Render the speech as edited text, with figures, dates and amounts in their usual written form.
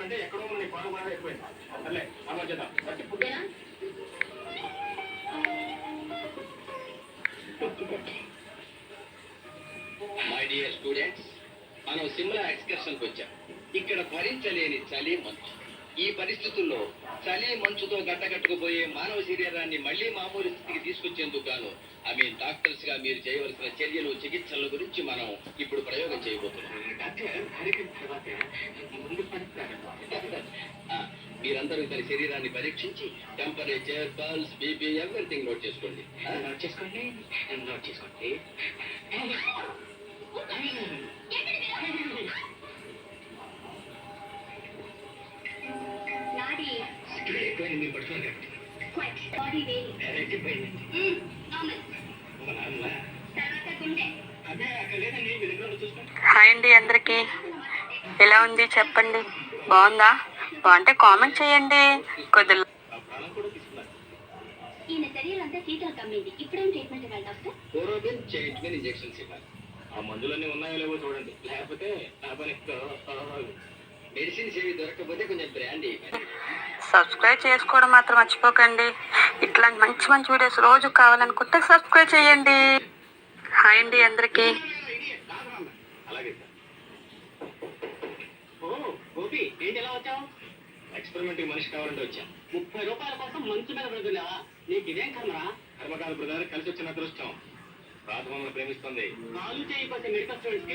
అంటే ఎక్కడో మన పాలు బాగా ఎక్కువైంది అట్లే ఆలోచిద్దాం మై డియర్ స్టూడెంట్స్, మనం సిమ్లా ఎక్స్కర్షన్కి వచ్చాం. ఇక్కడ భరించలేని చలి మంచు. ఈ పరిస్థితుల్లో చలి మంచుతో గడ్డగట్టుకుపోయే మానవ శరీరాన్ని మళ్లీ మామూలు స్థితికి తీసుకొచ్చేందుకు గాను డాక్టర్స్ గా మీరు చేయవలసిన చర్యలు, చికిత్సల గురించి మనం ఇప్పుడు ప్రయోగం చేయబోతున్నాం. మీరందరూ ఇతని శరీరాన్ని పరీక్షించి temperature, pulse, BP everything note చేసుకోండి. నోట్ చేసుకోండి. మీరు పడుతున్నారు హాయ్ అండి అందరికి, ఎలా ఉంది చెప్పండి. బాగుందా? బాగుంటే కామెంట్ చేయండి. కొద్దిగా ఆ మందులన్నీ ఉన్నాయో లేవో చూడండి, లేకపోతే మెడిసిన్స్ ఏవి దొరకకపోతే కొంచెం బ్రాండ్ సబ్స్క్రైబ్ చేసుకోవడం మాత్రం మర్చిపోకండి. ఇట్లాంటి మంచి మంచి వీడియోస్ రోజు కావాలనుకుంటే సబ్స్క్రైబ్ చేయండి. హాయ్ అండి అందరికి. అలాగే గోపి, ఏంటి ఎలా వచ్చావు? ఎక్స్పెరిమెంట్ మనిషి కావాలంటే వచ్చా. 30 రూపాయల కోసం మంచి మీద పెడుతున్నా. నీకు ఇదేం కర్మకాల ప్రధాని కలిసి వచ్చిన అదృష్టం. రాత మమ్మల్ని ప్రేమిస్తుంది. కాలు చేయి మెడికల్ స్టూడెంట్స్